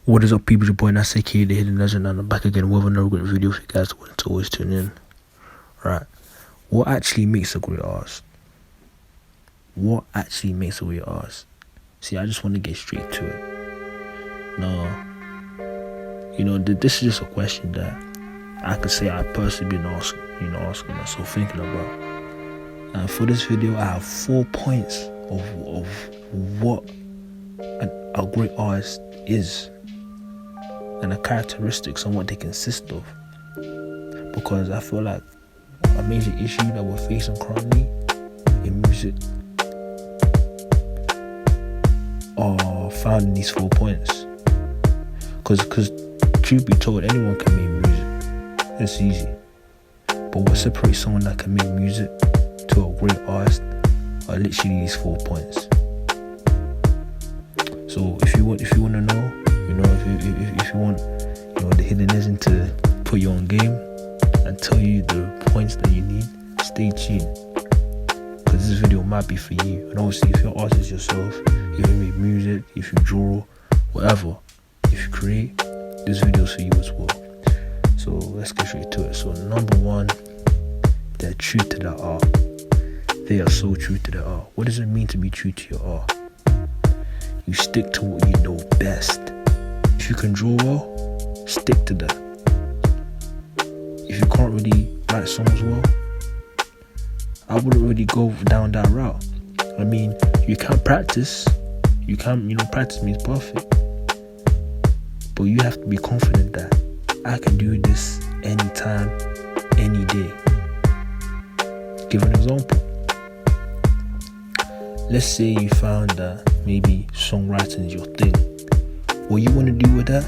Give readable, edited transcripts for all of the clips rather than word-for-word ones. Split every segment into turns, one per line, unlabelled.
What is up, people? Your boy NATZ, aka the Hidden Legend, and I'm back again with another great video for you guys to always tune in. Right, what actually makes a great artist? What actually makes a great artist? See, I just want to get straight to it. Now, this is just a question that I could say I personally been asking myself, thinking about. And for this video, I have 4 points of what a great artist is, and the characteristics and what they consist of. Because I feel like a major issue that we're facing currently in music are found in these 4 points. Because truth be told, anyone can make music. It's easy. But what separates someone that can make music to a great artist are literally these 4 points. So if you want to know, if you want, the Hidden Legend to put you on game and tell you the points that you need, stay tuned, because this video might be for you. And obviously, if you're an artist yourself, if you make music, if you draw, whatever, if you create, this video is for you as well. So let's get straight to it. So number one, they're true to their art. They are so true to their art. What does it mean to be true to your art? You stick to what you know best. If you can draw well, stick to that. If you can't really write songs well, I wouldn't really go down that route. I mean, you can practice. You can, practice means perfect. But you have to be confident that I can do this anytime, any day. Give an example. Let's say you found that maybe songwriting is your thing. What you want to do with that,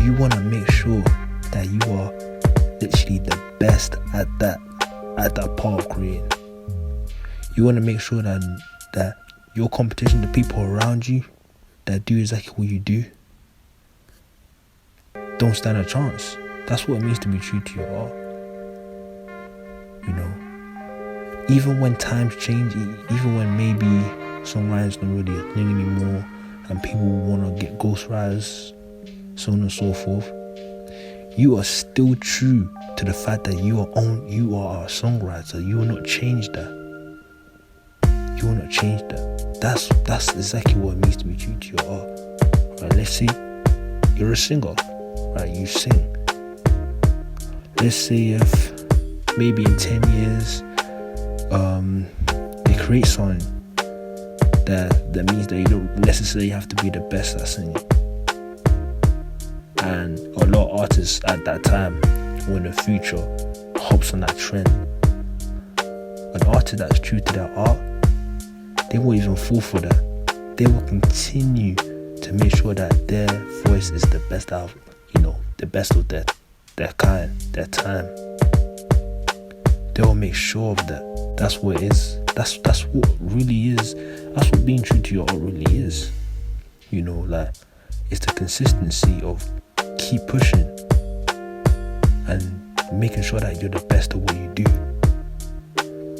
you want to make sure that you are literally the best at that part of creating. You want to make sure that your competition, the people around you that do exactly what you do, don't stand a chance. That's what it means to be true to your art. Even when times change, even when maybe songwriting's not really a thing anymore and people want to get ghostwriters, so on and so forth, you are still true to the fact that you are a songwriter. You will not change that. You will not change that. That's exactly what it means to be true to your art. Right, let's say you're a singer, right? You sing. Let's say if maybe in 10 years they create something that means that you don't necessarily have to be the best at singing. And a lot of artists at that time or in the future hops on that trend. An artist that's true to their art, they won't even fall for that. They will continue to make sure that their voice is the best out, the best of their kind, their time. They will make sure of that. That's what it is. That's what really is. That's what being true to your art really is. It's the consistency of keep pushing and making sure that you're the best at what you do.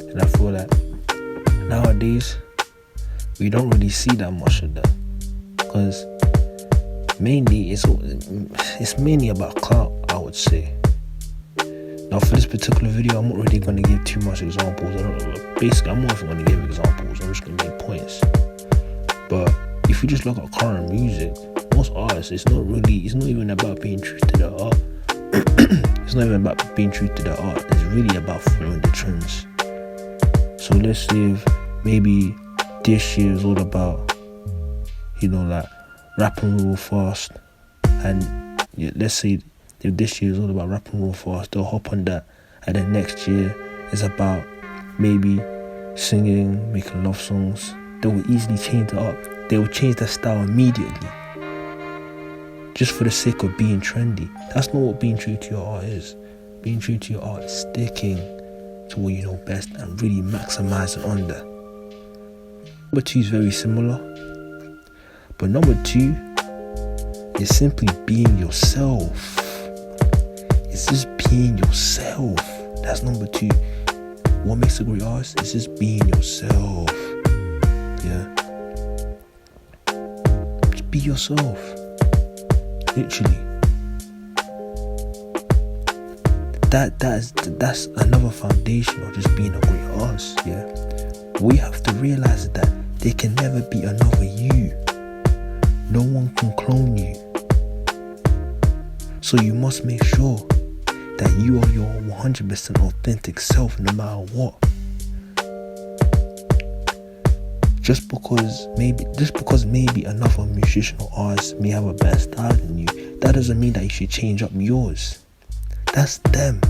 And I feel like nowadays we don't really see that much of that, because mainly it's mainly about clout, I would say. Now for this particular video, I'm not really going to give too much examples. I'm not even going to give examples. I'm just going to make points. But if you just look at current music, most artists, it's not even about being true to their art. It's not even about being true to their art. It's really about following the trends. So let's say if maybe this year is all about, rapping real fast, and let's say if this year is all about rapping real fast, they'll hop on that, and then next year is about maybe singing, making love songs. They will easily change it up. They will change their style immediately, just for the sake of being trendy. That's not what being true to your art is. Being true to your art is sticking to what you know best and really maximizing on that. Number 2 is very similar, but number 2 is simply being yourself. It's just being yourself. That's number 2. What makes a great artist is just being yourself. Yeah. Just be yourself. Literally. That's another foundation of just being a great artist, yeah? We have to realize that there can never be another you. No one can clone you. So you must make sure that you are your 100% authentic self no matter what. Just because maybe another musician or artist may have a better style than you, that doesn't mean that you should change up yours. That's them.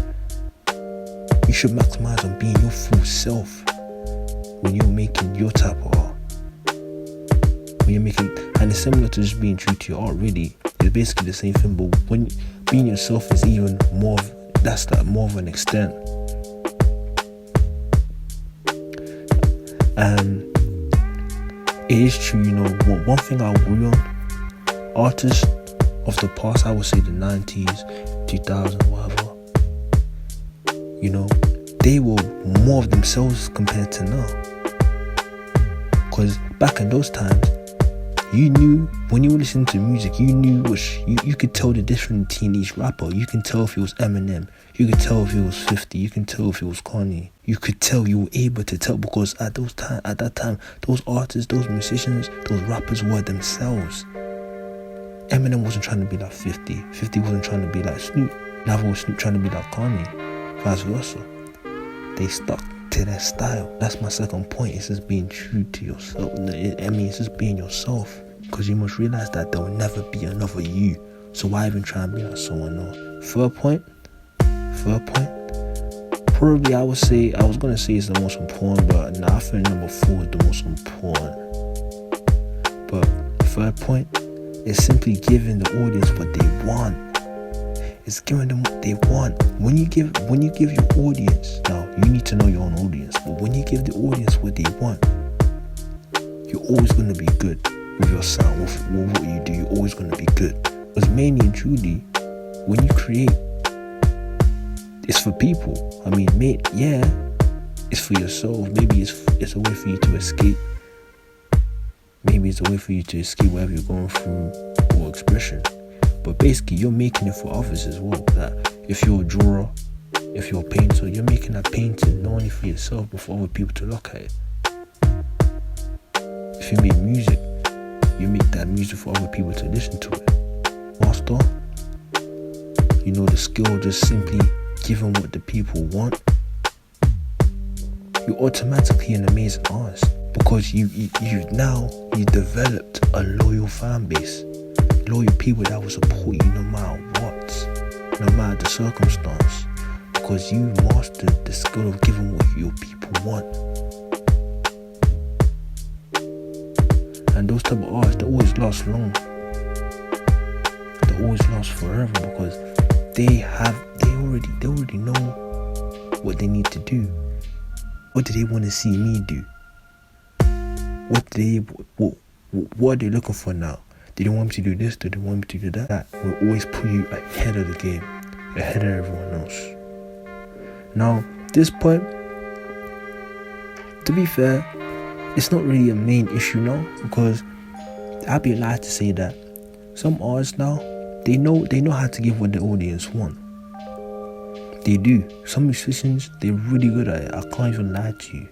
You should maximize on being your full self when you're making your type of art. And it's similar to just being true to your art, really. It's basically the same thing, but when being yourself is even more of an extent. It is true, one thing I agree on, artists of the past, I would say the 90s, 2000s, whatever, they were more of themselves compared to now. Because back in those times, you knew, when you were listening to music, you knew you could tell the difference between each rapper. You can tell if it was Eminem, you could tell if it was 50, you can tell if it was Kanye. You were able to tell, because at that time, those artists, those musicians, those rappers were themselves. Eminem wasn't trying to be like 50. 50 wasn't trying to be like Snoop. Neither was Snoop trying to be like Kanye. Vice versa. They stuck to their style. That's my second point. It's just being true to yourself. It's just being yourself. Because you must realize that there will never be another you. So why even try and be like someone else? Third point. Probably I was gonna say it's the most important, but I feel number 4 is the most important. But third point is simply giving the audience what they want. It's giving them what they want. When you give your audience, now you need to know your own audience, but when you give the audience what they want, you're always gonna be good with your sound, with what you do. You're always gonna be good. Because mainly and truly, when you create, it's for people. It's for yourself. Maybe it's a way for you to escape. Maybe it's a way for you to escape whatever you're going through or expression. But basically, you're making it for others as well. That if you're a drawer, if you're a painter, you're making that painting not only for yourself, but for other people to look at it. If you make music, you make that music for other people to listen to it. Master, the skill just simply giving what the people want. You're automatically an amazing artist because you developed a loyal fan base. Loyal people that will support you no matter what, no matter the circumstance, because you mastered the skill of giving what your people want. And those type of artists, they always last long. They always last forever because they already know what they need to do. What do they want to see me do? What are they looking for now? Do they want me to do this? Do they want me to do that? That will always put you ahead of the game, ahead of everyone else. Now, this point, to be fair, it's not really a main issue now, because I'd be lied to say that some artists now, they know how to give what the audience want. They do. Some musicians, they're really good at it. I can't even lie to you.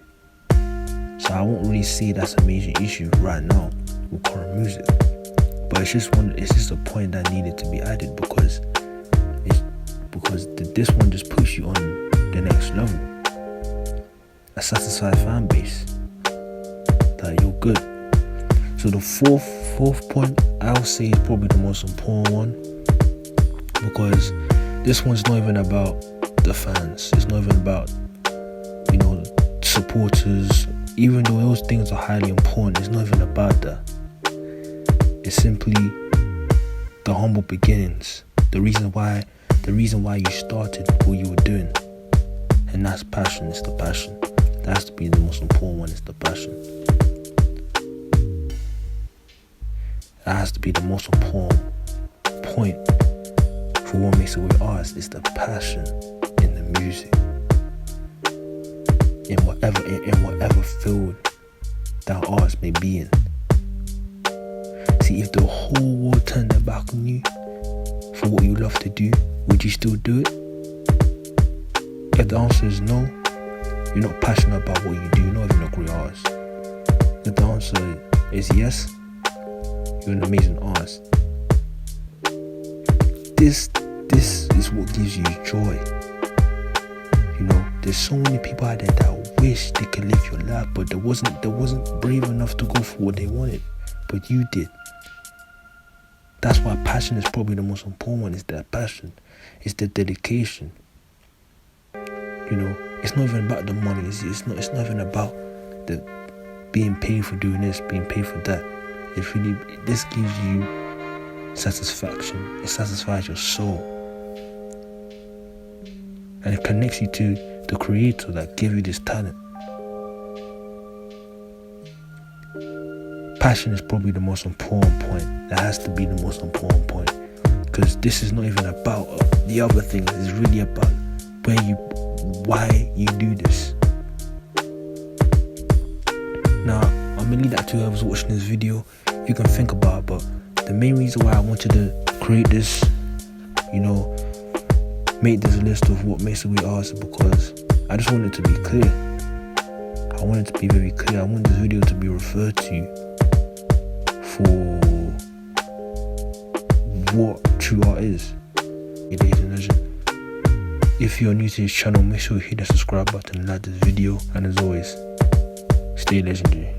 So I won't really say that's a major issue right now with current music. But it's just a point that needed to be added because this one just puts you on the next level. A satisfied fan base that you're good. So the fourth point I'll say is probably the most important one, because this one's not even about the fans. It's not even about supporters. Even though those things are highly important, it's not even about that. It's simply the humble beginnings. The reason why you started what you were doing. And that's passion. It's the passion. That has to be the most important one. It's the passion. That has to be the most important point for what makes a great artist. It's the passion in the music. In whatever field that artist may be in. See, if the whole world turned their back on you, for what you love to do, would you still do it? If the answer is no, you're not passionate about what you do, you're not even a great artist. If the answer is yes, you're an amazing artist. This is what gives you joy. You know, there's so many people out there that wish they could live your life, but they wasn't brave enough to go for what they wanted, but you did. That's why passion is probably the most important one. It's that passion, it's the dedication. You know, it's not even about the money. It's not even about the being paid for doing this, being paid for that. It's really, this gives you satisfaction. It satisfies your soul, and it connects you to the creator that gave you this talent. Passion is probably the most important point. That has to be the most important point, because this is not even about the other things. It's really about why you do this. Now, I'm gonna leave that to whoever's watching this video. You can think about it, but the main reason why I wanted to create this, you know, make this list of what makes a great artist, is because I just want it to be clear. I want it to be very clear. I want this video to be referred to for what true art is. Ladies and legend. If you're new to this channel, make sure you hit the subscribe button and like this video, and as always, stay legendary.